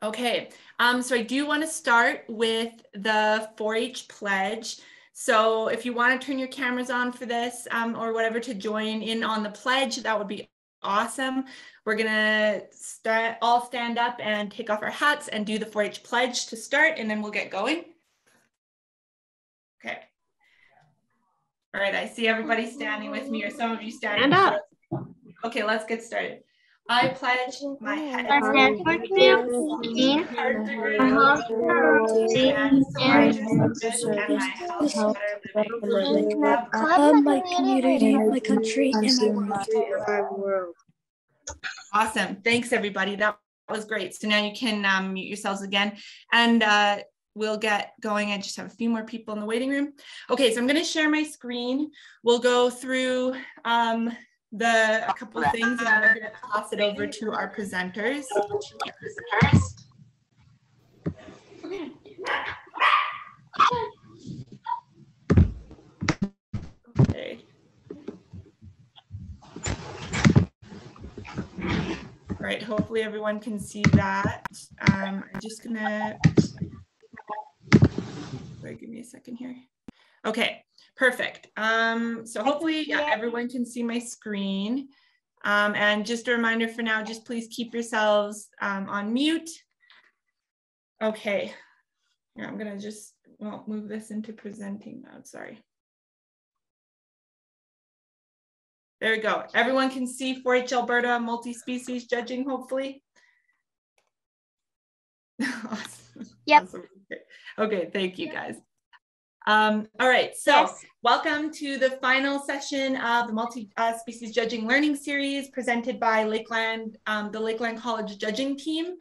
Okay, so I do want to start with the 4-H pledge. So if you want to turn your cameras on for this or whatever to join in on the pledge, that would be awesome. We're gonna all stand up and take off our hats and do the 4-H pledge to start, and then we'll get going. Okay. All right, I see everybody standing with me, or some of you standing. Stand up. Okay, let's get started. I pledge my head I stand for truth, and my community, my country, and my world. Awesome. Thanks, everybody. That was great. So now you can mute yourselves again, and we'll get going. I just have a few more people in the waiting room. Okay, so I'm going to share my screen. We'll go through a couple of things, and then I'm going to toss it over to our presenters. Okay. All right, hopefully everyone can see that. I'm just gonna, sorry, give me a second here. Okay, perfect. So hopefully, yeah, everyone can see my screen. And just a reminder for now, just please keep yourselves on mute. Okay, here, I'm gonna just, well, move this into presenting mode, sorry. There we go. Everyone can see 4-H Alberta multi-species judging, hopefully. Awesome. Yep. Awesome. Okay, thank you guys. All right, so welcome to the final session of the multi-species judging learning series presented by Lakeland, the Lakeland College judging team.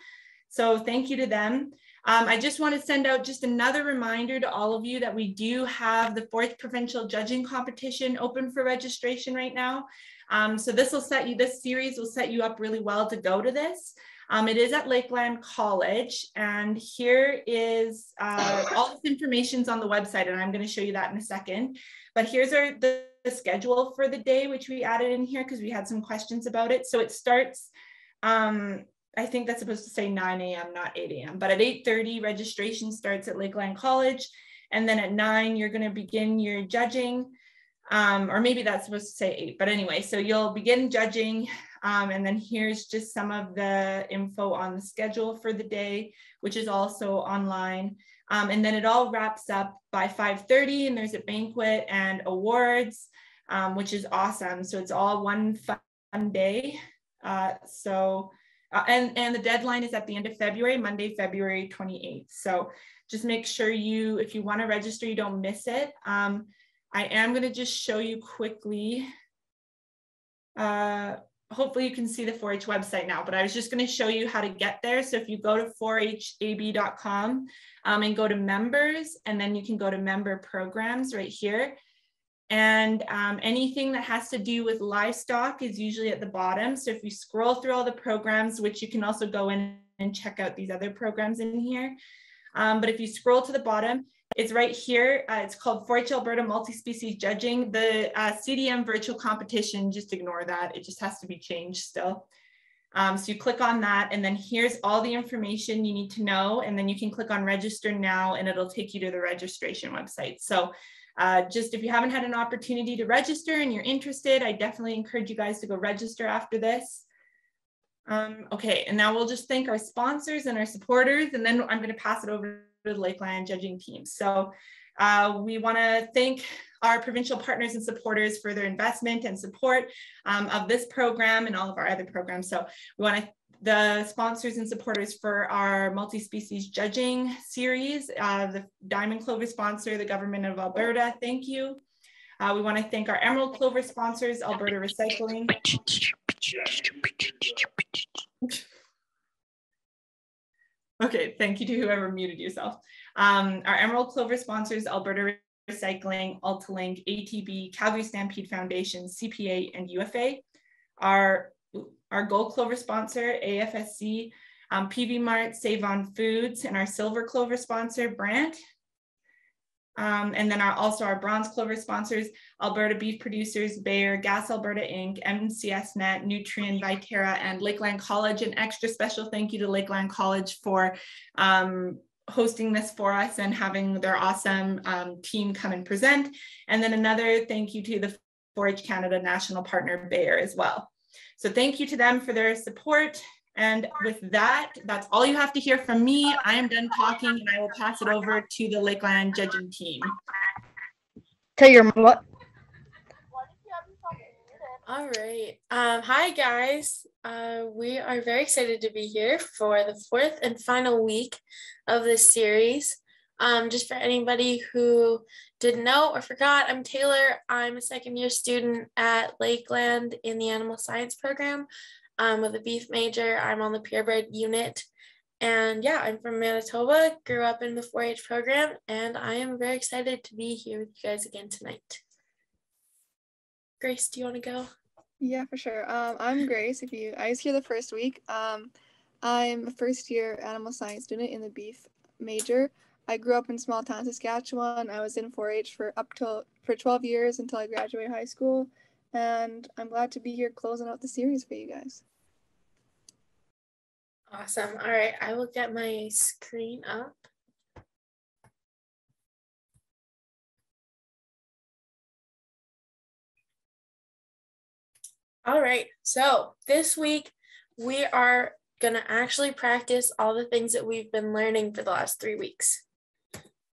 So thank you to them. I just want to send out just another reminder to all of you that we do have the 4th Provincial Judging Competition open for registration right now. So this series will set you up really well to go to this. It is at Lakeland College, and here is all this information's on the website, and I'm going to show you that in a second. But here's the schedule for the day, which we added in here because we had some questions about it. So it starts, I think that's supposed to say 9 a.m., not 8 a.m. But at 8:30, registration starts at Lakeland College. And then at 9, you're going to begin your judging. Or maybe that's supposed to say 8. But anyway, so you'll begin judging. And then here's just some of the info on the schedule for the day, which is also online. And then it all wraps up by 5:30. And there's a banquet and awards, which is awesome. So it's all one fun day. And the deadline is at the end of February, Monday, February 28th. So just make sure if you want to register, you don't miss it. I am going to just show you quickly. Hopefully you can see the 4-H website now, but I was just going to show you how to get there. So if you go to 4hab.com and go to members, and then you can go to member programs right here. And anything that has to do with livestock is usually at the bottom. So if you scroll through all the programs, which you can also go in and check out these other programs in here. But if you scroll to the bottom, it's right here. It's called 4-H Alberta Multi-Species Judging. The CDM virtual competition, just ignore that. It just has to be changed still. So you click on that, and then here's all the information you need to know. And then you can click on register now, and it'll take you to the registration website. So just if you haven't had an opportunity to register and you're interested, I definitely encourage you guys to go register after this. Okay, and now we'll just thank our sponsors and our supporters, and then I'm going to pass it over to the Lakeland judging team. So we want to thank our provincial partners and supporters for their investment and support of this program and all of our other programs. So we want to the sponsors and supporters for our multi-species judging series, the Diamond Clover sponsor, the Government of Alberta, thank you. We want to thank our Emerald Clover sponsors, Alberta Recycling. Okay, thank you to whoever muted yourself. Our Emerald Clover sponsors, Alberta Recycling, Altalink, ATB, Calgary Stampede Foundation, CPA, and UFA. Our Gold Clover sponsor, AFSC, PV Mart, Save On Foods, and our Silver Clover sponsor, Brandt. And then also our bronze clover sponsors, Alberta Beef Producers, Bayer, Gas Alberta Inc., MCS Net, Nutrien, Viterra, and Lakeland College. An extra special thank you to Lakeland College for hosting this for us and having their awesome team come and present. And then another thank you to the 4-H Canada national partner, Bayer, as well. So thank you to them for their support. And with that, that's all you have to hear from me. I am done talking and I will pass it over to the Lakeland judging team. Tell your what? All right. Hi, guys. We are very excited to be here for the 4th and final week of this series. Just for anybody who didn't know or forgot, I'm Taylor. I'm a 2nd-year student at Lakeland in the animal science program. With a beef major. I'm on the purebred unit. And yeah, I'm from Manitoba, grew up in the 4-H program, and I am very excited to be here with you guys again tonight. Grace, do you want to go? Yeah, for sure. I'm Grace. I was here the first week. I'm a 1st-year animal science student in the beef major. I grew up in small town Saskatchewan. I was in 4-H for 12 years until I graduated high school. And I'm glad to be here closing out the series for you guys. Awesome. All right, I will get my screen up. All right, so this week we are going to actually practice all the things that we've been learning for the last 3 weeks.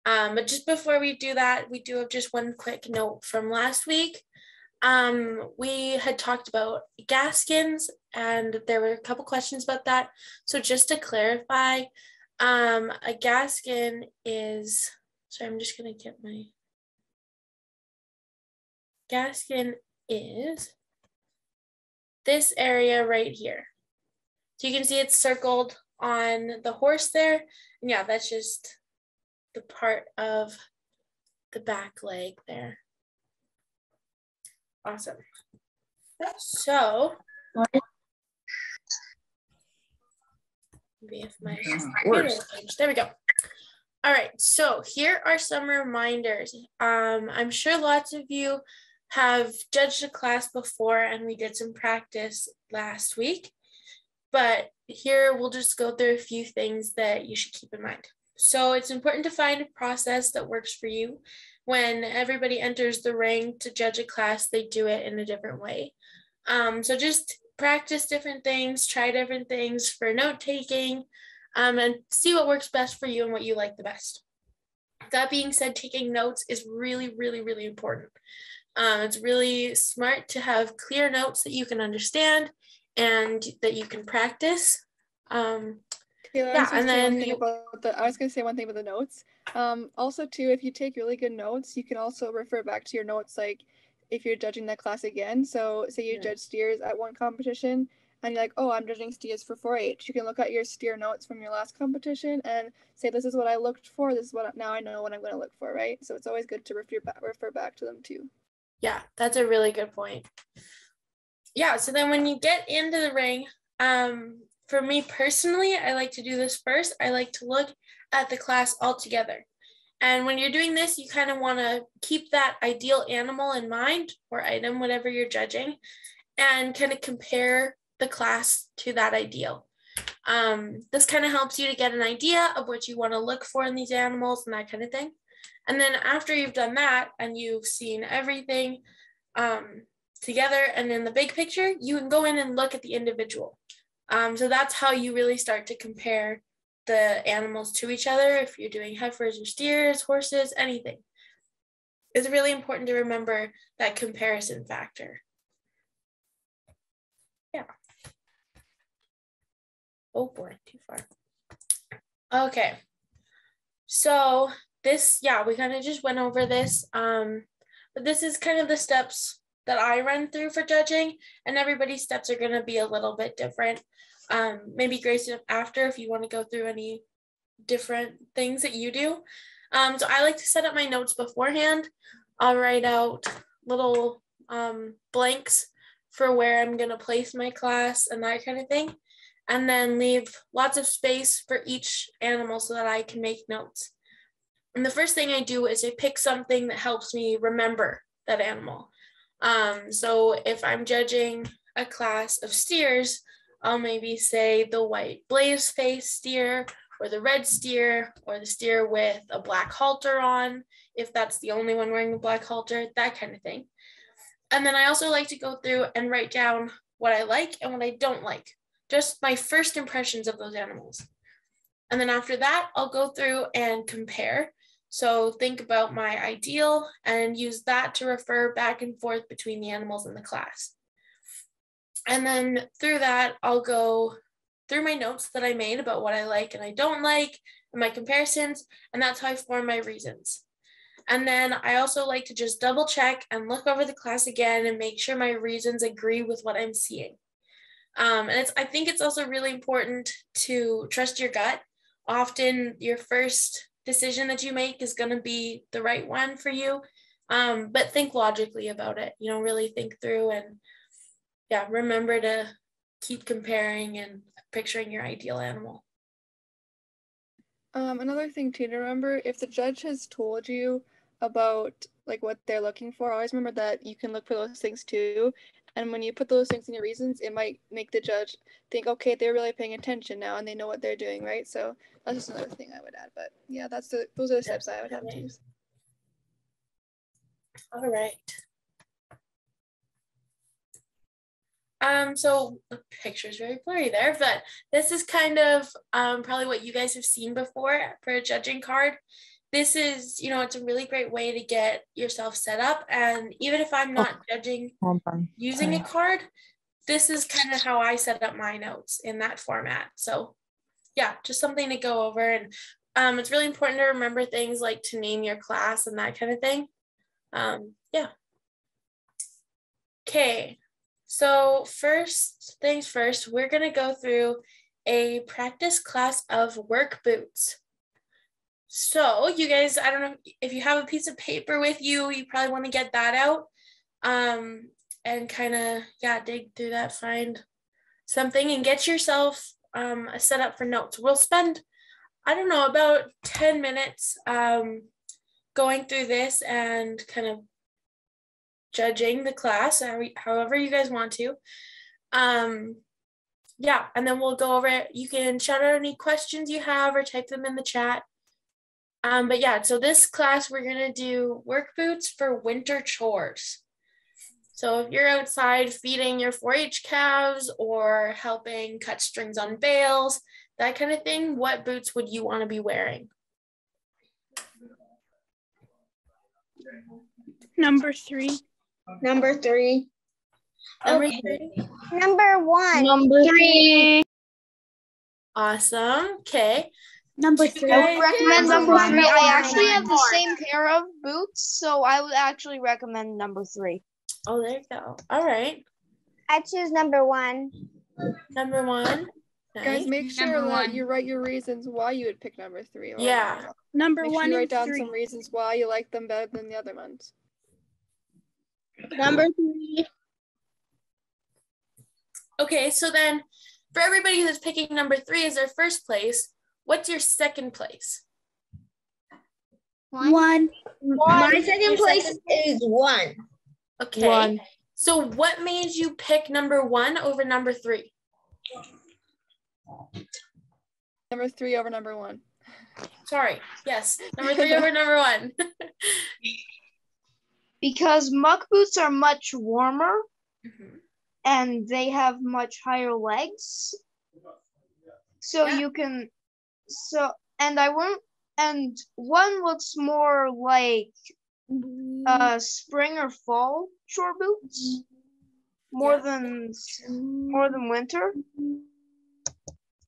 But just before we do that, we do have just one quick note from last week. We had talked about gaskins and there were a couple questions about that. So just to clarify, a gaskin is, sorry, I'm just going to get my, gaskin is this area right here. So you can see it's circled on the horse there. And yeah, that's just the part of the back leg there. Awesome. So, maybe if my there we go. All right, so here are some reminders. I'm sure lots of you have judged a class before and we did some practice last week, but here we'll just go through a few things that you should keep in mind. So it's important to find a process that works for you. When everybody enters the ring to judge a class, they do it in a different way. So just practice different things, try different things for note taking, and see what works best for you and what you like the best. That being said, taking notes is really, really, really important. It's really smart to have clear notes that you can understand and that you can practice. Yeah, and then I was going to say one thing about the notes. Also, too, if you take really good notes, you can also refer back to your notes, like if you're judging that class again. So say you judge steers at one competition and you're like, oh, I'm judging steers for 4-H. You can look at your steer notes from your last competition and say, this is what I looked for. This is what now I know what I'm going to look for, right? So it's always good to refer back to them too. Yeah, that's a really good point. Yeah, so then when you get into the ring, for me personally, I like to do this first. I like to look at the class altogether. And when you're doing this, you kind of want to keep that ideal animal in mind or item, whatever you're judging, and kind of compare the class to that ideal. This kind of helps you to get an idea of what you want to look for in these animals and that kind of thing. And then after you've done that and you've seen everything together and in the big picture, you can go in and look at the individual. So that's how you really start to compare the animals to each other. If you're doing heifers or steers, horses, anything, it's really important to remember that comparison factor. Yeah. Oh boy, too far. Okay. So this, yeah, we kind of just went over this, but this is kind of the steps that I run through for judging, and everybody's steps are going to be a little bit different. Maybe Grace, after, if you want to go through any different things that you do. So I like to set up my notes beforehand. I'll write out little blanks for where I'm going to place my class and that kind of thing, and then leave lots of space for each animal so that I can make notes. And the first thing I do is I pick something that helps me remember that animal. So if I'm judging a class of steers, I'll maybe say the white blaze face steer, or the red steer, or the steer with a black halter on, if that's the only one wearing a black halter, that kind of thing. And then I also like to go through and write down what I like and what I don't like, just my first impressions of those animals. And then after that, I'll go through and compare. So think about my ideal and use that to refer back and forth between the animals in the class. And then through that, I'll go through my notes that I made about what I like and I don't like, and my comparisons, and that's how I form my reasons. And then I also like to just double check and look over the class again and make sure my reasons agree with what I'm seeing. And I think it's also really important to trust your gut. Often your first decision that you make is going to be the right one for you, but think logically about it, really think through, and remember to keep comparing and picturing your ideal animal. Another thing too to remember, if the judge has told you about like what they're looking for, always remember that you can look for those things too. And when you put those things in your reasons, it might make the judge think, okay, they're really paying attention now and they know what they're doing, right? So that's just another thing I would add. But yeah, those are the steps I would have to use. All right. So the picture is very blurry there, but this is kind of probably what you guys have seen before for a judging card. This is, it's a really great way to get yourself set up. And even if I'm not judging using a card, this is kind of how I set up my notes in that format. So yeah, just something to go over. And it's really important to remember things like to name your class and that kind of thing. Yeah. Okay. So first things first, we're going to go through a practice class of work boots. So you guys, I don't know if you have a piece of paper with you, you probably want to get that out and kind of, dig through that, find something and get yourself set up for notes. We'll spend, I don't know, about 10 minutes going through this and kind of judging the class, however you guys want to. And then we'll go over it. You can shout out any questions you have or type them in the chat. So this class, we're going to do work boots for winter chores. So if you're outside feeding your 4-H calves or helping cut strings on bales, that kind of thing, what boots would you want to be wearing? Number 3. Number 3. Number Okay. 3. Number 1. Number 3. Awesome. Okay. Number 3. I would recommend number 3. I actually have the One. same pair of boots, so I would actually recommend number 3. Oh, there you go. All right. I choose number 1. Number 1. Guys, Nice. make sure Number that 1. you write your reasons why you would pick number 3. Yeah. Number Make 1 sure you and write down 3. some reasons why you like them better than the other ones. Number 3. Okay, so then for everybody who's picking number 3 as their first place, what's your second place? 1. My second place is 1. Okay. 1. So what made you pick number 1 over number 3? Number 3 over number 1. Sorry. Yes. Number 3 over number 1. Because muck boots are much warmer Mhm. and they have much higher legs. So Yeah. you can, and one looks more like spring or fall short boots more than winter.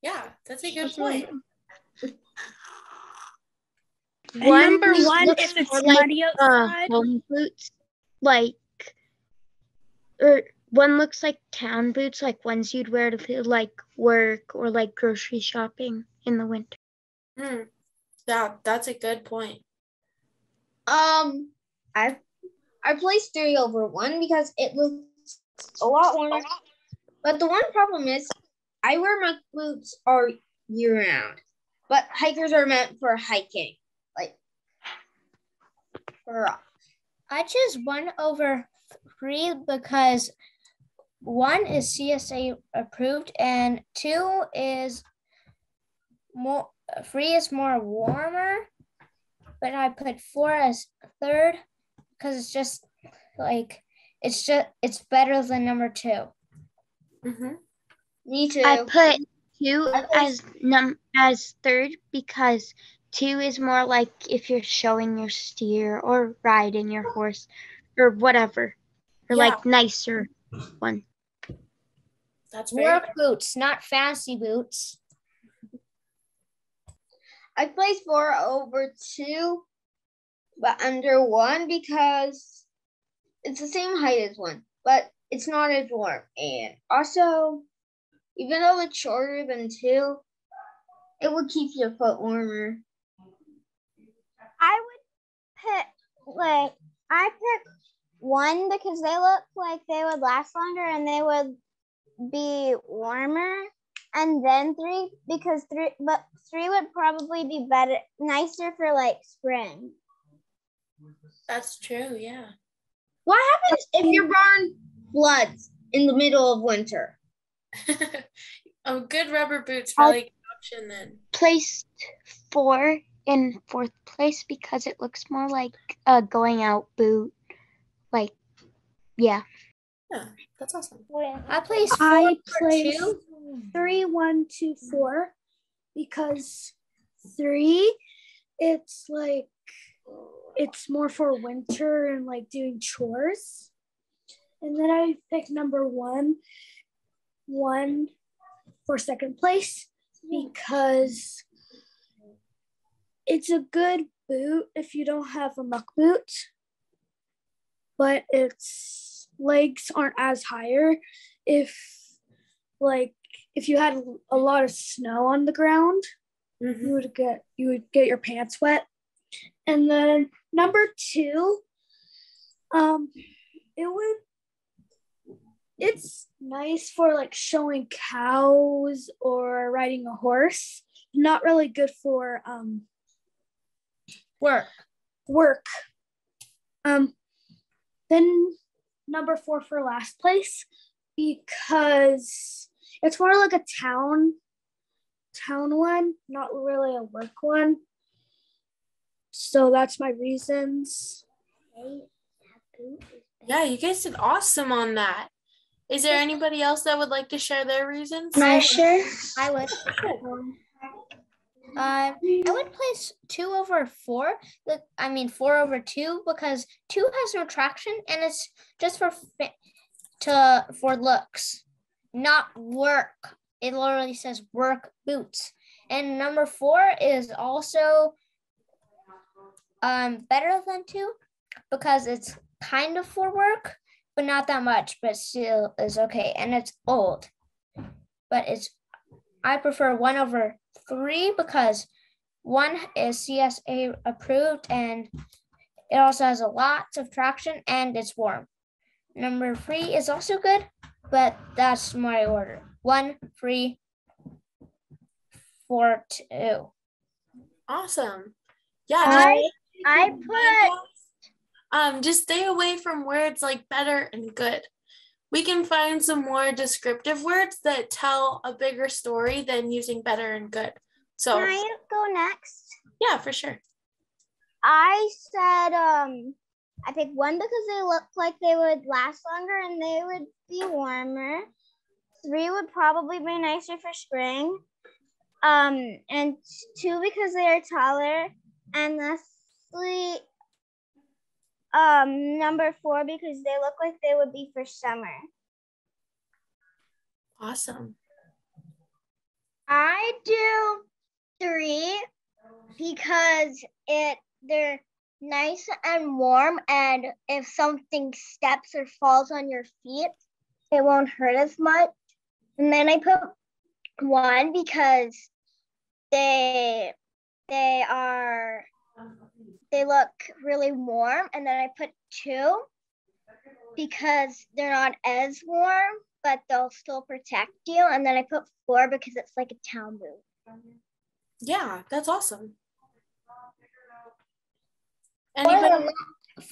Yeah, that's a good point. And number 1, looks if it's more like, muddy outside. home boots, or one looks like town boots, like ones you'd wear to like work or like grocery shopping in the winter. Yeah, that's a good point. I placed 3 over 1 because it looks a lot warmer. But the one problem is I wear my boots all year round, but hikers are meant for hiking. Like I choose 1/3 because 1 is CSA approved and 2 is more 3 is more warmer, but I put 4 as third because it's just like it's better than number 2. Mm-hmm. Me too. I put 2 as third because 2 is more like if you're showing your steer or riding your horse or whatever, or like nicer one. That's work boots, not fancy boots. I placed 4/2, but under 1 because it's the same height as 1, but it's not as warm. And also, even though it's shorter than 2, it would keep your foot warmer. I pick 1 because they look like they would last longer and they would be warmer, and then 3 because 3 would probably be better, nicer for like spring. That's true, yeah. What happens if your barn floods in the middle of winter? Good rubber boots probably an option then. Placed 4 in 4th place because it looks more like a going out boot. Like, yeah. Yeah, that's awesome. I placed 3, 1, 2, 4 because 3, it's like it's more for winter and like doing chores. And then I picked number 1 for 2nd place because it's a good boot if you don't have a muck boot, but its legs aren't as higher if you had a lot of snow on the ground. Mm-hmm. you would get your pants wet. And then number 2, it's nice for like showing cows or riding a horse. Not really good for work. Then number 4 for last place because it's more like a town one, not really a work one. So that's my reasons. Yeah, you guys did awesome on that. Is there anybody else that would like to share their reasons? I would. I would place 2/4. 4/2 because 2 has no traction and it's just for looks, not work. It literally says work boots. And number 4 is also better than 2 because it's kind of for work, but not that much, but still is okay. And it's old, but I prefer 1/3 because 1 is CSA approved and it also has a lot of traction and it's warm. Number 3 is also good, but that's my order. 1, 3, 4, 2. Awesome. Yeah. I put just stay away from words like better and good. We can find some more descriptive words that tell a bigger story than using better and good. So can I go next? Yeah, for sure. I said I picked 1 because they look like they would last longer and they would be warmer. 3 would probably be nicer for spring. And 2 because they are taller. And lastly, number 4 because they look like they would be for summer. Awesome. I do 3 because they're nice and warm, and if something steps or falls on your feet, it won't hurt as much. And then I put 1 because they look really warm, and then I put 2 because they're not as warm, but they'll still protect you, and then I put 4 because it's like a town boot. Yeah, that's awesome.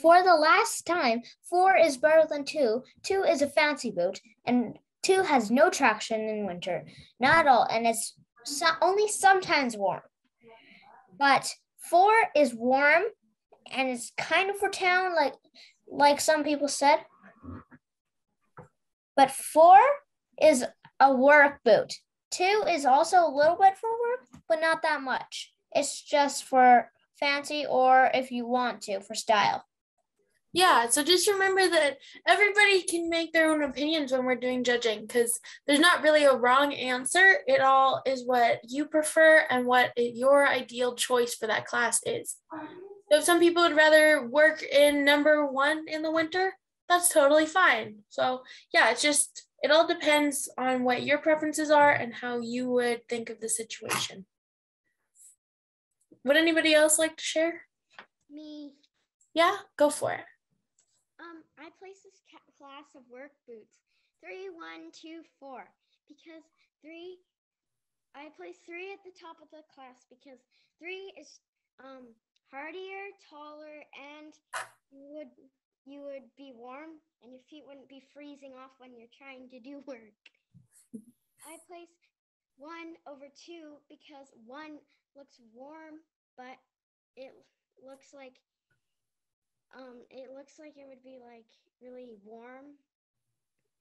For the last time, 4 is better than 2. 2 is a fancy boot, and 2 has no traction in winter, not at all, and it's only sometimes warm. But 4 is warm, and it's kind of for town, like some people said. But 4 is a work boot. 2 is also a little bit for work, but not that much. It's just for fancy or if you want to, for style. Yeah, so just remember that everybody can make their own opinions when we're doing judging, because there's not really a wrong answer. It all is what you prefer and what your ideal choice for that class is. So if some people would rather work in number 1 in the winter, that's totally fine. So yeah, it all depends on what your preferences are and how you would think of the situation. Would anybody else like to share? Me. Yeah, go for it. I place this class of work boots 3, 1, 2, 4 because 3. I place 3 at the top of the class because 3 is hardier, taller, and you would be warm and your feet wouldn't be freezing off when you're trying to do work. I place 1 over 2 because 1 looks warm, but it looks like it would be like really warm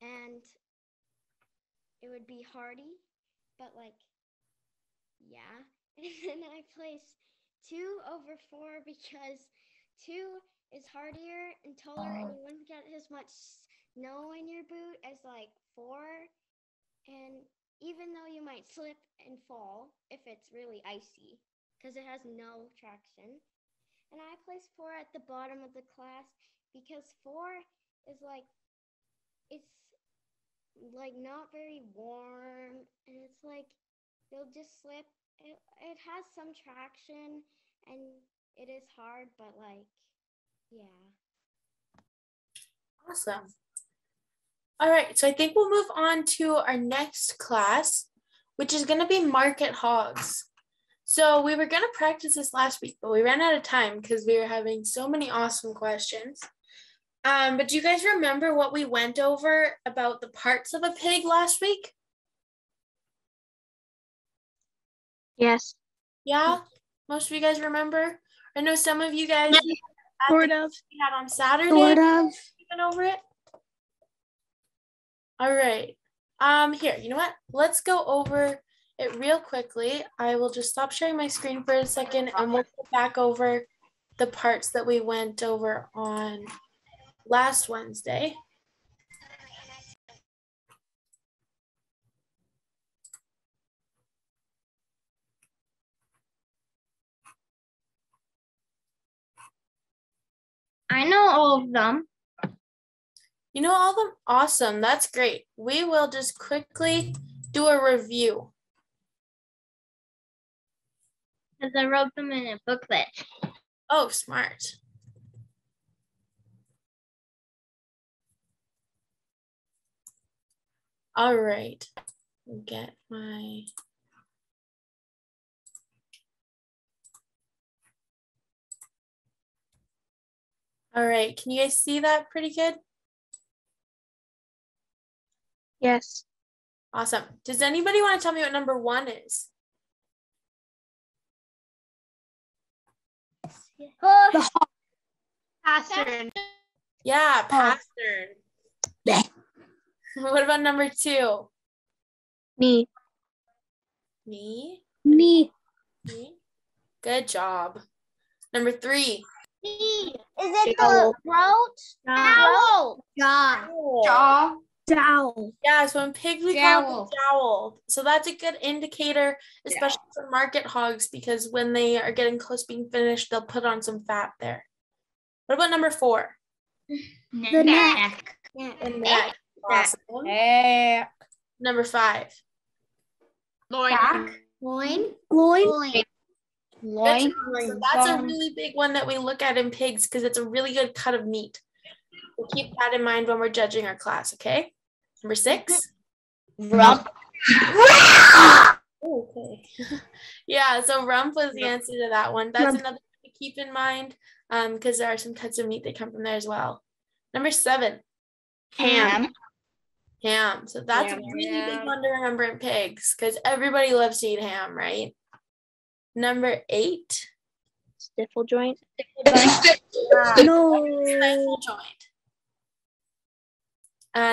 and it would be hardy, but like, yeah. And then I place 2 over 4 because 2 is hardier and taller and you wouldn't get as much snow in your boot as like 4. And even though you might slip and fall if it's really icy because it has no traction. And I place 4 at the bottom of the class because 4 is like, it's like not very warm and it's like, you'll just slip. It has some traction and it is hard, but like, yeah. Awesome. All right, so I think we'll move on to our next class, which is going to be market hogs. So we were going to practice this last week, but we ran out of time because we were having so many awesome questions. But do you guys remember what we went over about the parts of a pig last week? Yes. Yeah, most of you guys remember? I know some of you guys Sort of. we had on Saturday. Sort of. Went over it. All right. Here, you know what? Let's go over it real quickly. I will just stop sharing my screen for a second and we'll go back over the parts that we went over on last Wednesday. I know all of them. You know all of them? Awesome. That's great. We will just quickly do a review. Because I wrote them in a booklet. Oh, smart. All right. Get my... All right. Can you guys see that pretty good? Yes. Awesome. Does anybody want to tell me what number 1 is? Push. Pastern. Yeah, pastern. What about number 2? Me. Me? Me. Me? Good job. Number 3. Is it the throat? Jowl. Jaw. Jowl. Yeah, so in pigs we call it the jowl. So that's a good indicator, especially for market hogs, because when they are getting close being finished, they'll put on some fat there. What about number 4? The neck. The neck. Awesome. Number 5. Loin. Loin. Loin. So that's a really big one that we look at in pigs because it's a really good cut of meat. We'll keep that in mind when we're judging our class, okay? Number 6. Rump. Okay. Yeah, so rump was the answer to that one. That's another keep in mind because there are some cuts of meat that come from there as well. Number 7. Ham. Ham. So that's a really big one to remember in pigs because everybody loves to eat ham, right? Number 8. Stifle joint. No. Stifle joint.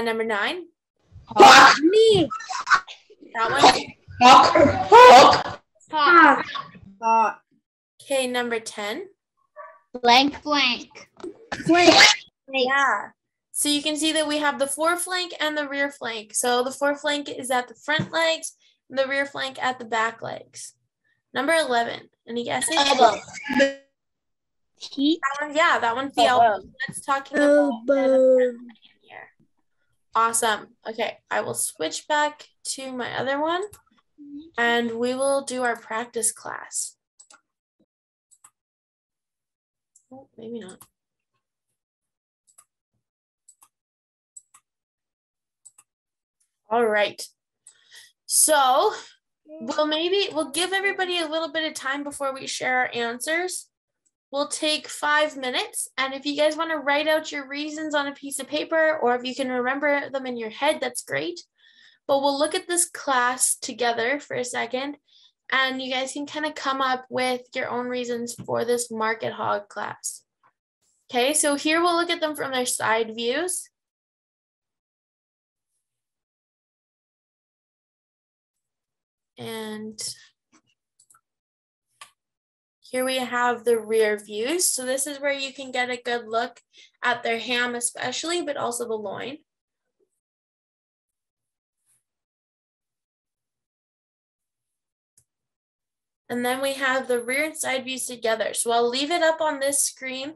Number 9. Me. That one. Hawk. Okay, number 10. Flank. Yeah. So you can see that we have the foreflank and the rear flank. So the foreflank is at the front legs, and the rear flank at the back legs. Number 11. Any guesses? Teeth. That one's the elbow. That's talking about Elbow. here. Awesome. Okay, I will switch back to my other one, and we will do our practice class. Oh, maybe not. All right. So we'll give everybody a little bit of time before we share our answers. We'll take 5 minutes. And if you guys want to write out your reasons on a piece of paper, or if you can remember them in your head, that's great. But we'll look at this class together for a second. And you guys can kind of come up with your own reasons for this market hog class. Okay, so here we'll look at them from their side views. And here we have the rear views. So this is where you can get a good look at their ham especially, but also the loin. And then we have the rear and side views together. So I'll leave it up on this screen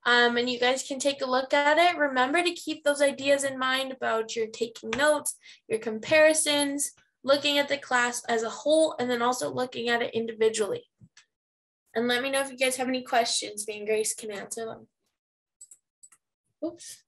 and you guys can take a look at it. Remember to keep those ideas in mind about your taking notes, your comparisons, looking at the class as a whole, and then also looking at it individually. And let me know if you guys have any questions. Me and Grace can answer them. Oops.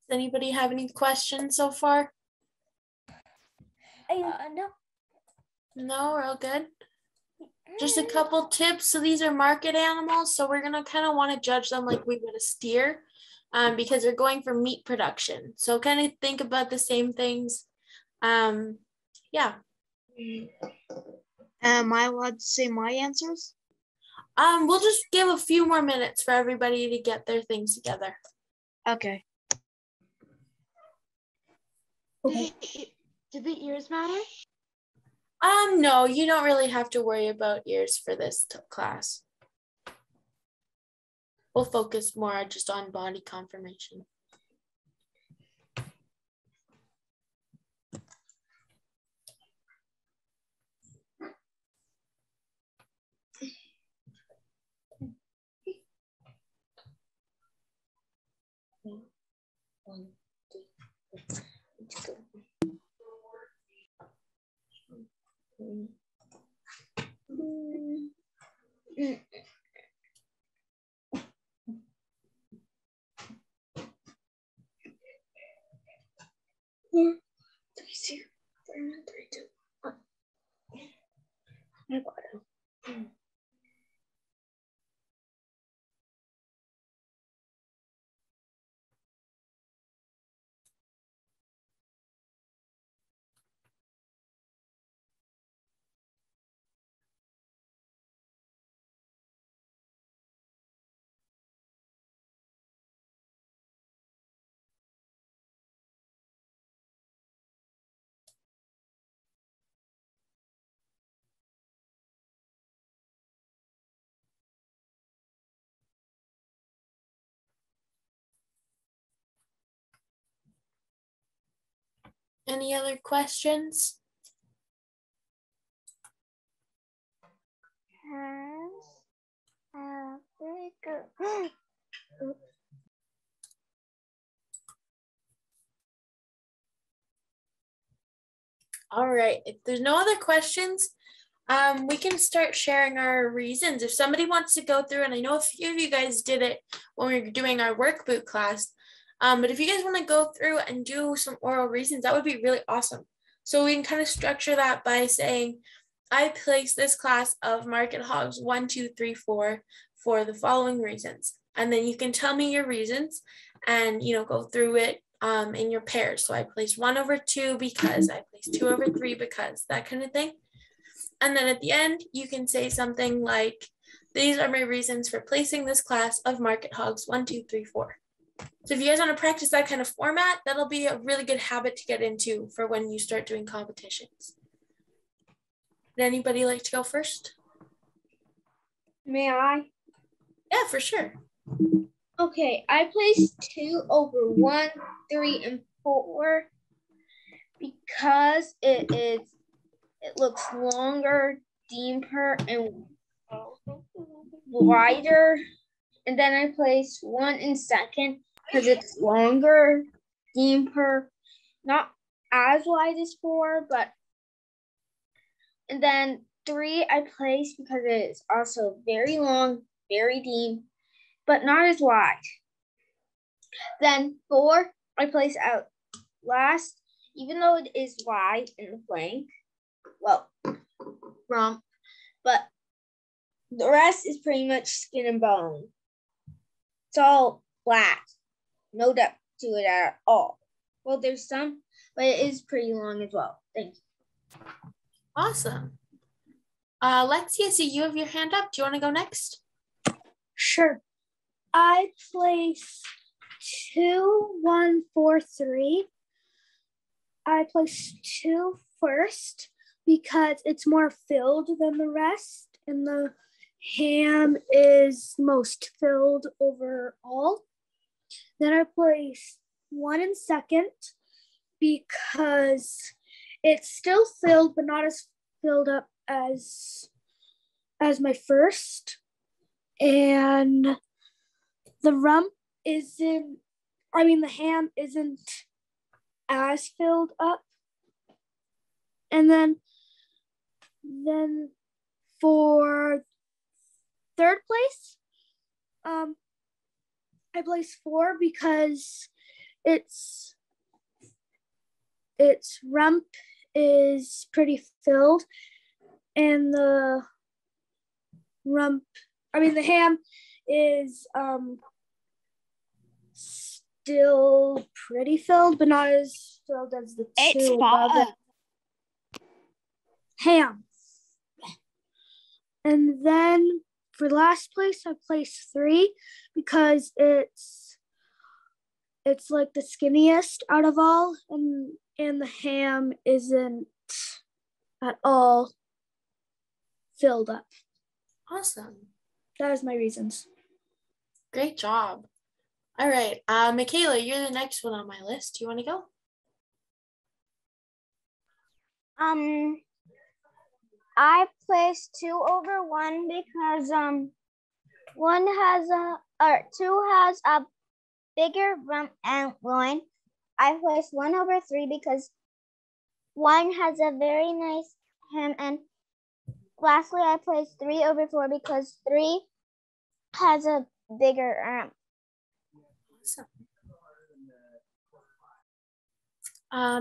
Does anybody have any questions so far? No. No, we're all good. Just a couple tips. So these are market animals. So we're gonna kind of want to judge them like we would a steer because they're going for meat production. So kind of think about the same things. Yeah. Am I allowed to say my answers? We'll just give a few more minutes for everybody to get their things together. Okay. Do the ears matter? No, you don't really have to worry about ears for this class. We'll focus more just on body conformation. One, two, let's go. Four, 3, 2, 3, 2, 1. I got it. Any other questions? All right, if there's no other questions, we can start sharing our reasons. If somebody wants to go through, and I know a few of you guys did it when we were doing our work boot class, but if you guys want to go through and do some oral reasons, that would be really awesome. So we can kind of structure that by saying, I place this class of market hogs 1, 2, 3, 4 for the following reasons. And then you can tell me your reasons and, you know, go through it in your pairs. So I place 1 over 2 because, I place 2 over 3 because, that kind of thing. And then at the end, you can say something like, these are my reasons for placing this class of market hogs 1, 2, 3, 4. So if you guys want to practice that kind of format, that'll be a really good habit to get into for when you start doing competitions. Would anybody like to go first? May I? Yeah, for sure. Okay, I placed 2 over 1, 3, and 4 because it looks longer, deeper, and wider. And then I placed 1 in second because it's longer, deeper, not as wide as 4, but. And then 3 I placed because it is also very long, very deep, but not as wide. Then 4 I placed out last, even though it is wide in the flank, well, rump, but the rest is pretty much skin and bone. It's all flat, no depth to it at all. Well, there's some, but it is pretty long as well. Thank you. Awesome. Lexi, I see you have your hand up. Do you want to go next? Sure. I place 2, 1, 4, 3. I place 2 first because it's more filled than the rest, and the ham is most filled overall. Then I place 1 in second because it's still filled, but not as filled up as my first. And the rump isn't, the ham isn't as filled up. And then for third place, I placed 4 because its rump is pretty filled, and the ham is still pretty filled, but not as filled as the 2 above it. Ham. And then for last place, I placed 3 because it's like the skinniest out of all, and the ham isn't at all filled up. Awesome. That is my reasons. Great job. All right, Michaela, you're the next one on my list. Do you want to go? I placed 2 over 1 because 2 has a bigger rump and loin. I placed 1 over 3 because 1 has a very nice hem, and lastly I placed 3 over 4 because 3 has a bigger rump. Awesome.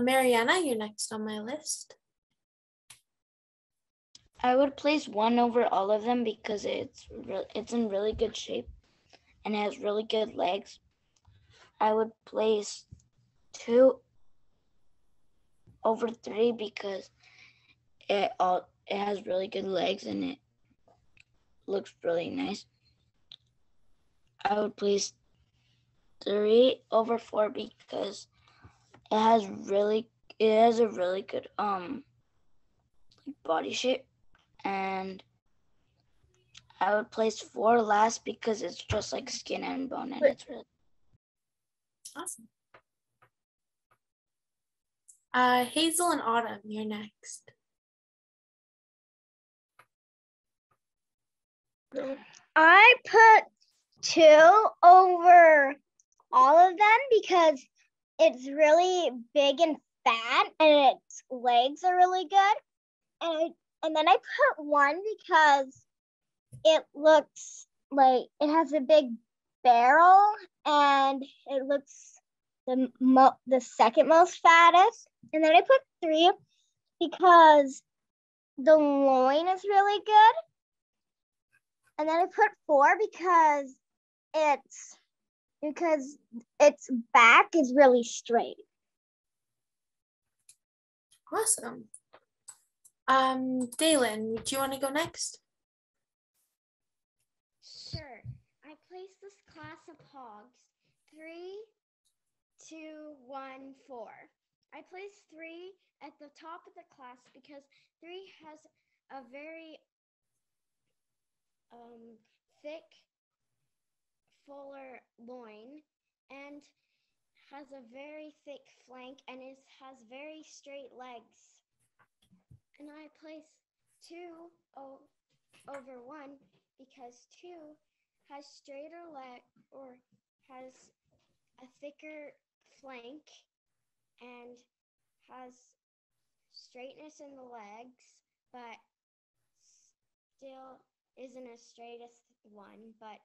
Mariana, you're next on my list. I would place 1 over all of them because it's in really good shape and it has really good legs. I would place 2 over 3 because it has really good legs and it looks really nice. I would place 3 over 4 because it has a really good body shape. And I would place 4 last because it's just like skin and bone, and it's really awesome. Hazel and Autumn, you're next. I put 2 over all of them because it's really big and fat and its legs are really good. And then I put 1 because it looks like it has a big barrel and it looks the second most fattest. And then I put 3 because the loin is really good. And then I put 4 because its back is really straight. Awesome. Dalen, do you want to go next? Sure. I placed this class of hogs 3, 2, 1, 4. I placed 3 at the top of the class because 3 has a very thick, fuller loin and has a very thick flank and has very straight legs. And I placed 2 over 1 because 2 has straighter leg or has a thicker flank and has straightness in the legs, but still isn't as straight as 1, but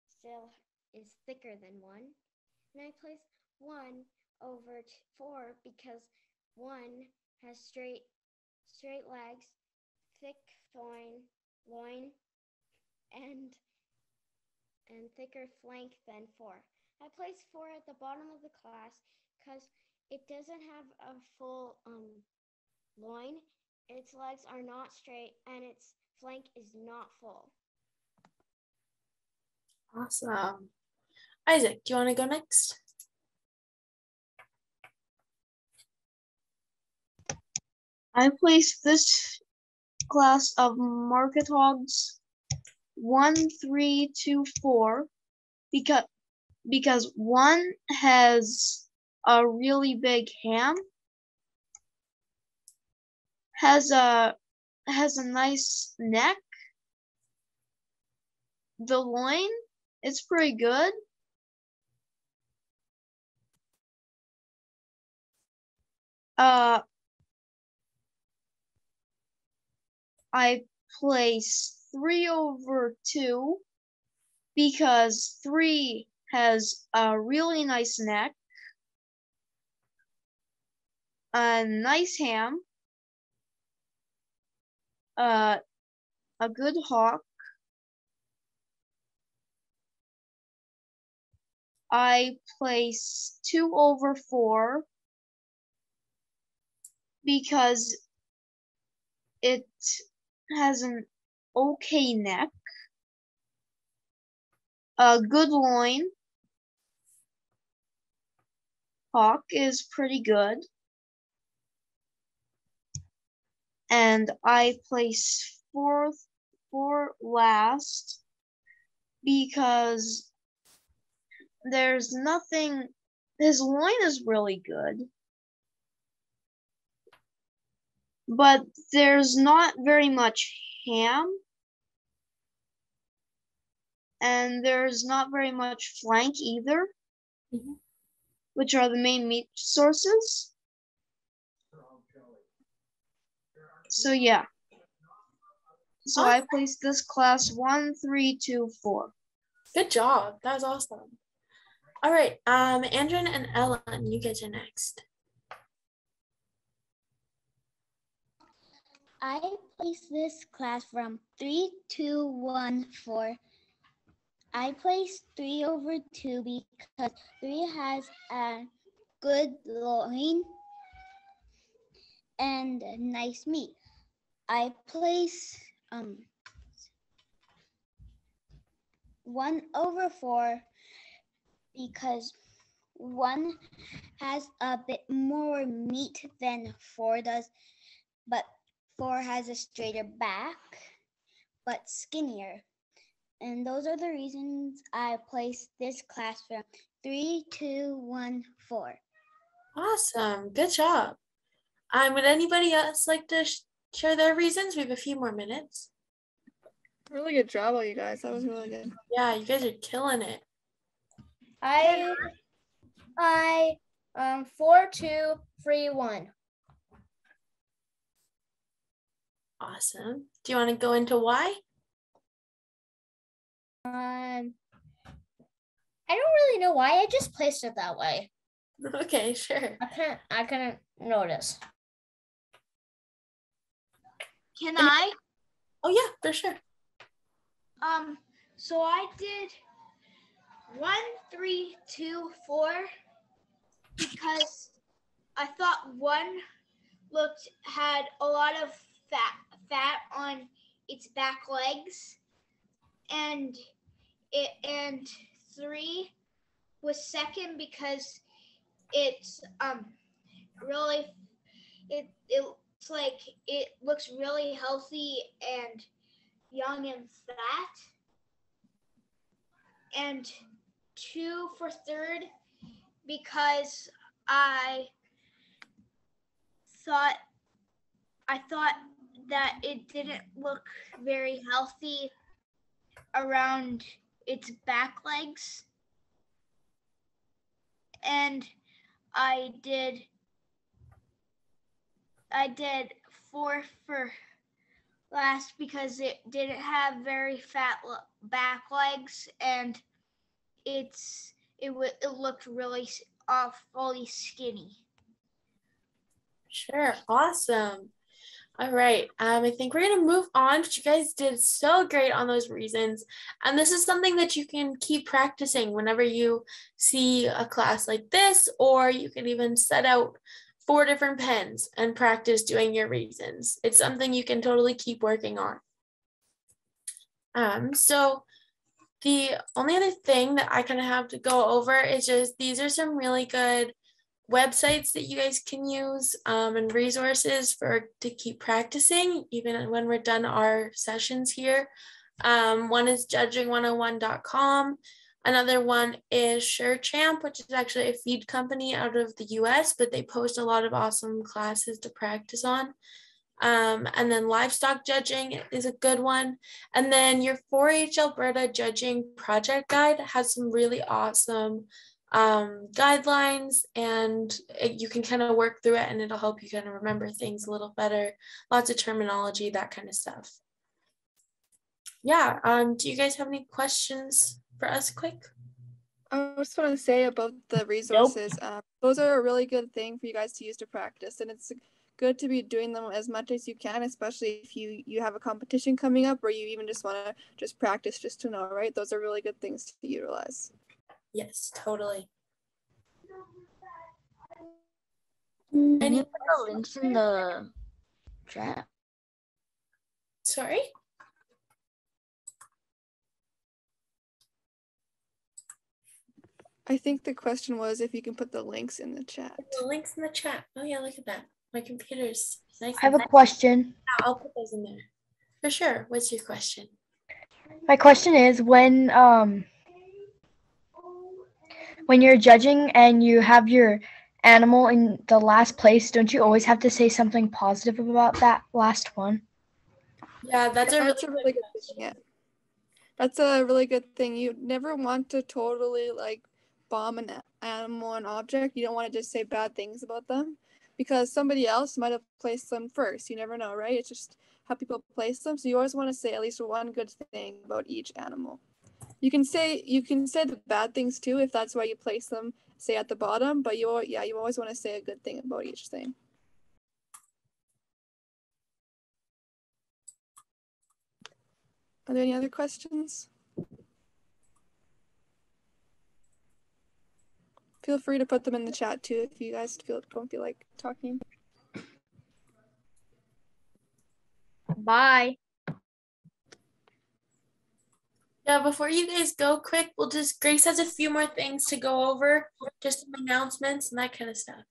still is thicker than 1. And I placed 1 over 4 because 1 has straight legs, thick loin, and thicker flank than 4. I placed 4 at the bottom of the class because it doesn't have a full loin. Its legs are not straight and its flank is not full. Awesome. Isaac, do you want to go next? I placed this class of market hogs 1, 3, 2, 4 because 1 has a really big ham, has a nice neck. The loin is pretty good. I place 3 over 2 because 3 has a really nice neck, a nice ham, a good hawk. I place 2 over 4 because it has an okay neck, a good loin. Hawk is pretty good. And I place 4 last because there's nothing, his loin is really good, but there's not very much ham, and there's not very much flank either, which are the main meat sources. So yeah. So I placed this class 1, 3, 2, 4. Good job. That was awesome. All right, Andren and Ellen, you get to next. I placed this class from 3, 2, 1, 4. I placed 3 over 2 because 3 has a good loin and nice meat. I place 1 over 4 because 1 has a bit more meat than 4 does, but 4 has a straighter back, but skinnier. And those are the reasons I placed this class from 3, 2, 1, 4. Awesome. Good job. Would anybody else like to share their reasons? We have a few more minutes. Really good job, all you guys. That was really good. Yeah, you guys are killing it. 4, 2, 3, 1. Awesome. Do you want to go into why? I don't really know why. I just placed it that way. Okay, sure. I couldn't notice. Can I? Oh yeah, for sure. So I did 1, 3, 2, 4 because I thought 1 had a lot of fat on its back legs, and 3 was second because it's really it's like it looks really healthy and young and fat. And 2 for third because I thought that it didn't look very healthy around its back legs. And I did 4 for last because it didn't have very fat back legs, and it looked really awfully skinny. Sure, awesome. All right, I think we're gonna move on, but you guys did so great on those reasons. And this is something that you can keep practicing whenever you see a class like this, or you can even set out 4 different pens and practice doing your reasons. It's something you can totally keep working on. So the only other thing that I kind of have to go over is just these are some really good websites that you guys can use and resources to keep practicing even when we're done our sessions here. One is judging101.com. Another one is SureChamp, which is actually a feed company out of the US, but they post a lot of awesome classes to practice on. And then livestock judging is a good one. And then your 4-H Alberta judging project guide has some really awesome guidelines, and you can kind of work through it and it'll help you kind of remember things a little better. Lots of terminology, that kind of stuff. Yeah, do you guys have any questions for us quick? I just want to say about the resources. Those are a really good thing for you guys to use to practice, and it's good to be doing them as much as you can, especially if you have a competition coming up or you even just want to just practice just to know, right? Those are really good things to utilize. Yes, totally. Any links in the chat? Sorry? I think the question was if you can put the links in the chat. The links in the chat. Oh yeah, look at that. My computer's nice. I have a question. Yeah, I'll put those in there. For sure. What's your question? My question is when you're judging and you have your animal in the last place, don't you always have to say something positive about that last one? Yeah, that's a really good thing. Yeah. That's a really good thing. You never want to totally like bomb an animal or an object. You don't want to just say bad things about them because somebody else might have placed them first. You never know, right? It's just how people place them. So you always want to say at least one good thing about each animal. You can say the bad things too if that's why you place them, say at the bottom, but you always want to say a good thing about each thing. Are there any other questions? Feel free to put them in the chat too if you guys don't feel like talking. Bye. Yeah, before you guys go quick, Grace has a few more things to go over, just some announcements and that kind of stuff.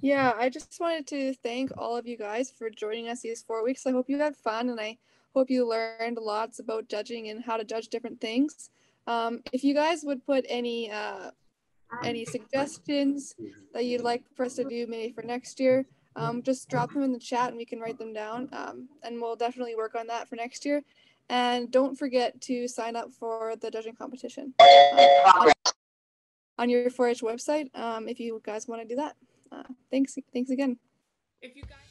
Yeah, I just wanted to thank all of you guys for joining us these 4 weeks. I hope you had fun and I hope you learned lots about judging and how to judge different things. If you guys would put any suggestions that you'd like for us to do maybe for next year, just drop them in the chat and we can write them down. And we'll definitely work on that for next year. And don't forget to sign up for the judging competition on your 4-H website if you guys want to do that. Thanks again. If you guys